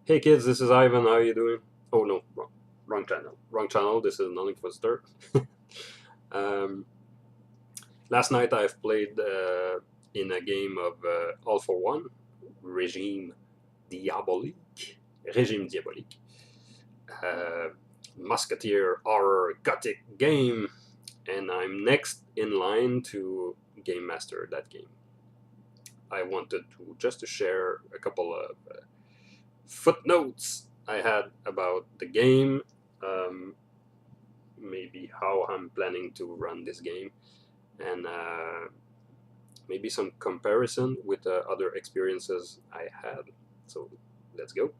Hey kids, this is Ivan. How you doing? Oh no, wrong channel. Wrong channel. This is Nothing for Stir. um, Last night I've played in a game of All for One, Regime Diabolique, Regime Diabolique, uh, Musketeer horror gothic game, and I'm next in line to game master that game. I wanted to just to share a couple of footnotes I had about the game, um, maybe how I'm planning to run this game, and maybe some comparison with other experiences I had. So let's go.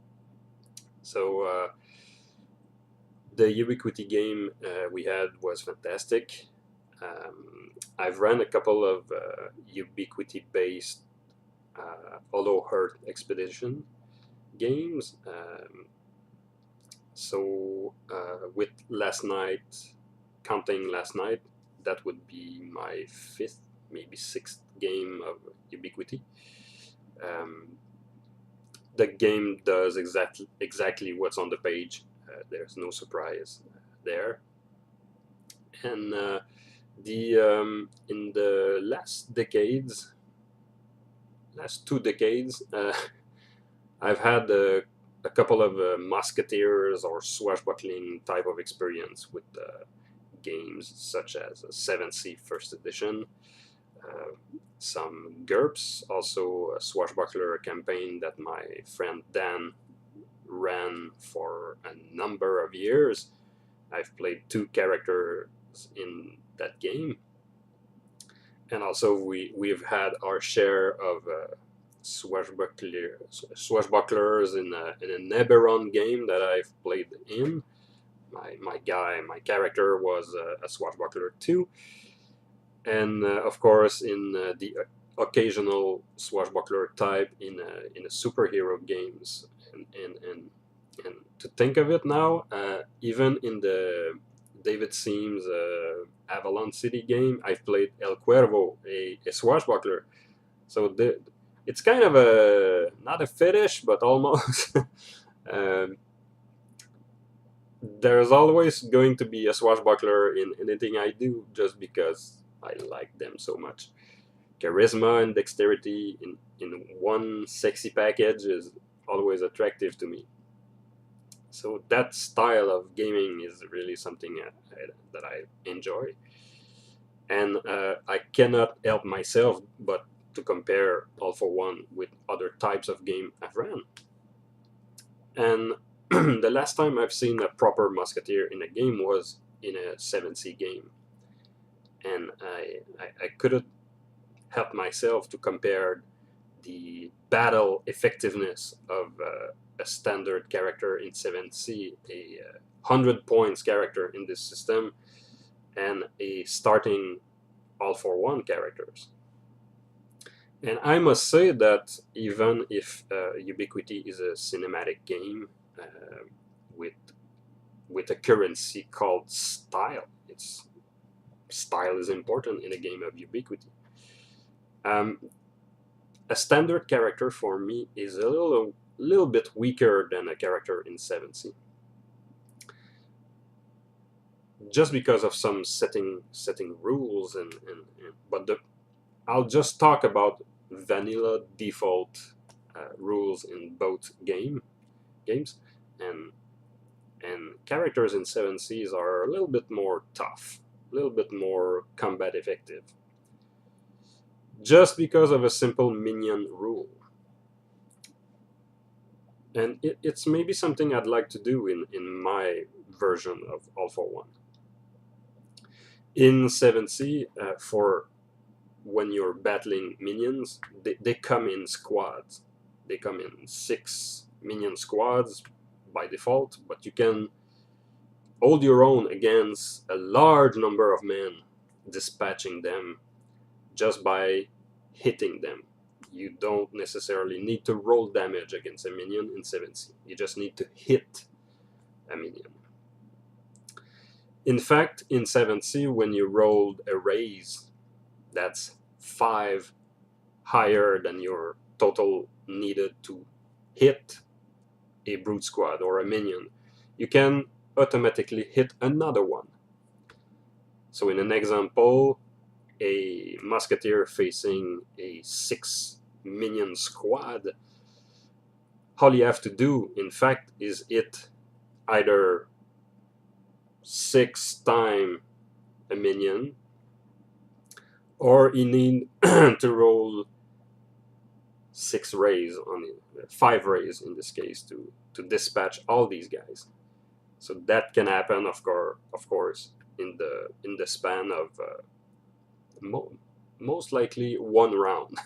So the Ubiquity game we had was fantastic. I've run a couple of Ubiquity-based Hollow Earth Expedition games. With last night, counting last night, that would be my fifth, maybe sixth game of Ubiquity. Um, the game does exactly what's on the page. There's no surprise there. And the in the last 2 decades, I've had a couple of musketeers or swashbuckling type of experience with games such as 7th Sea First Edition, uh, some GURPS, also a swashbuckler campaign that my friend Dan ran for a number of years. I've played 2 characters in that game, and also we've had our share of swashbucklers in an Eberron game that I've played in. My character was a swashbuckler too, and of course in the occasional swashbuckler type in a superhero games, and to think of it now, even in the David Seams Avalon City game, I've played El Cuervo, a swashbuckler. So it's kind of a not a fetish, but almost. um, there's always going to be a swashbuckler in anything I do, just because I like them so much. Charisma and dexterity in one sexy package is always attractive to me. So that style of gaming is really something that I enjoy, and I cannot help myself but to compare All for One with other types of game I've ran. And the last time I've seen a proper musketeer in a game was in a 7C game, and I couldn't help myself to compare the battle effectiveness of a standard character in 7C, a 100 points character in this system, and a starting All for One characters. And I must say that even if Ubiquity is a cinematic game with a currency called style, its style is important in a game of Ubiquity. Um, a standard character for me is a little bit weaker than a character in 7C, just because of some setting rules, but I'll just talk about vanilla default rules in both games, and characters in 7Cs are a little bit more tough, a little bit more combat effective, just because of a simple minion rule. And it's maybe something I'd like to do in my version of All for One. In 7C, for when you're battling minions, they come in squads. They come in 6 minion squads by default, but you can hold your own against a large number of men, dispatching them just by hitting them. You don't necessarily need to roll damage against a minion in 7C. You just need to hit a minion. In fact, in 7C, when you rolled a raise, that's 5 higher than your total needed to hit, a brute squad or a minion, you can automatically hit another one. So in an example, a musketeer facing a 6 minion squad, all you have to do, in fact, is hit either 6 times a minion, or you need to roll 6 rays on it, 5 rays in this case, to dispatch all these guys. So that can happen, of course, in the span of most likely 1 round,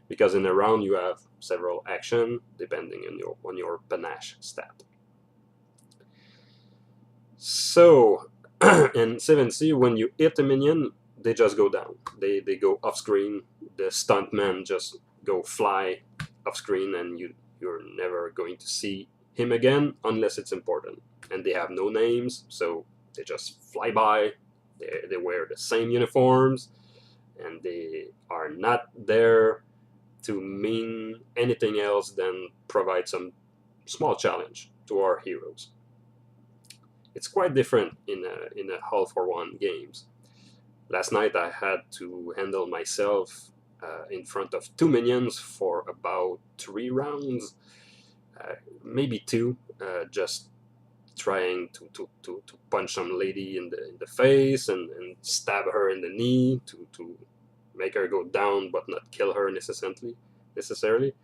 because in a round you have several action depending on your panache stat. So in 7C, when you hit a minion, they just go down. They go off screen. The stuntman just go fly off screen, and you're never going to see him again unless it's important. And they have no names, so they just fly by. They wear the same uniforms, and they are not there to mean anything else than provide some small challenge to our heroes. It's quite different in a All for One games. Last night I had to handle myself in front of 2 minions for about 3 rounds, maybe 2, just trying to punch some lady in the face and stab her in the knee to make her go down but not kill her necessarily.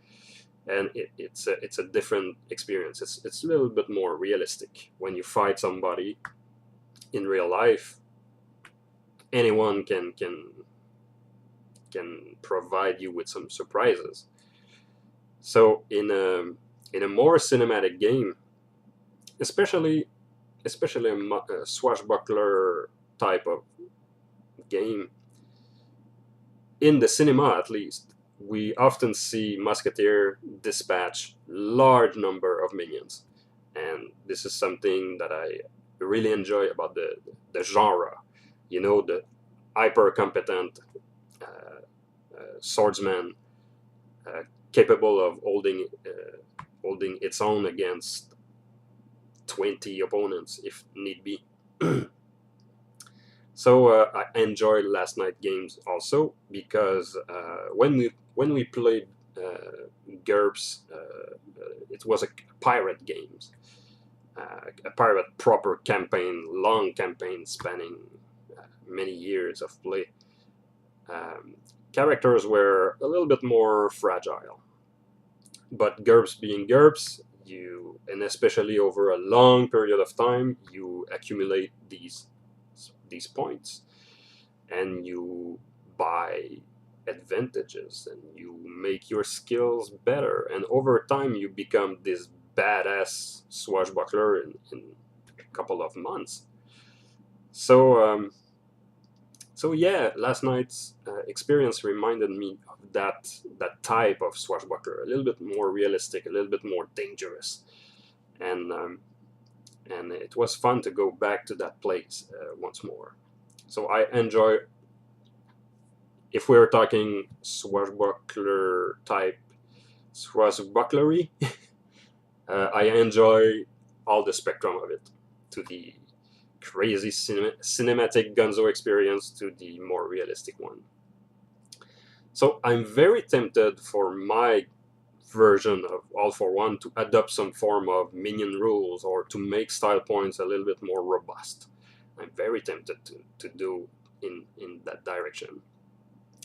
And it's a different experience. It's a little bit more realistic. When you fight somebody in real life, anyone can provide you with some surprises. So in a more cinematic game, especially a swashbuckler type of game, in the cinema at least, we often see musketeer dispatch large number of minions, and this is something that I really enjoy about the genre. You know, the hyper competent swordsman capable of holding its own against 20 opponents if need be. So I enjoyed last night games also because when we played GURPS, it was a pirate games, a pirate proper campaign, long campaign spanning many years of play. Characters were a little bit more fragile, but GURPS being GURPS, and especially over a long period of time, you accumulate these points, and you buy advantages, and you make your skills better, and over time you become this badass swashbuckler in a couple of months. So yeah, last night's experience reminded me of that type of swashbuckler, a little bit more realistic, a little bit more dangerous, and it was fun to go back to that place once more. So I enjoy, if we're talking swashbuckler type, swashbucklery, I enjoy all the spectrum of it, to the crazy cinematic gunzo experience to the more realistic one. So I'm very tempted for my version of All for One to adopt some form of minion rules, or to make style points a little bit more robust. I'm very tempted to do in that direction.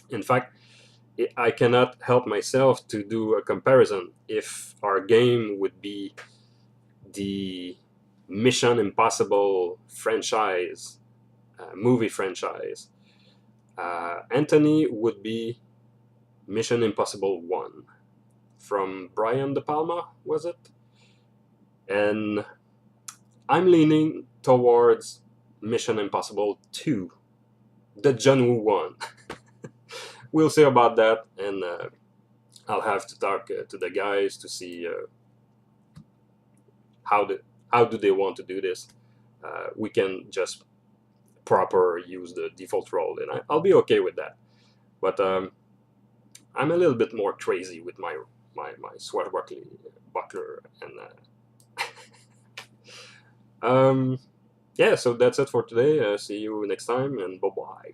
In fact, I cannot help myself to do a comparison. If our game would be the Mission Impossible franchise, movie franchise, Anthony would be Mission Impossible 1 from Brian De Palma, was it? And I'm leaning towards Mission Impossible 2, the John Woo one. We'll see about that, and I'll have to talk to the guys to see how do they want to do this. We can just proper use the default role, and I'll be okay with that. But I'm a little bit more crazy with my swashbuckling buckler, and yeah, so that's it for today. See you next time, and bye bye.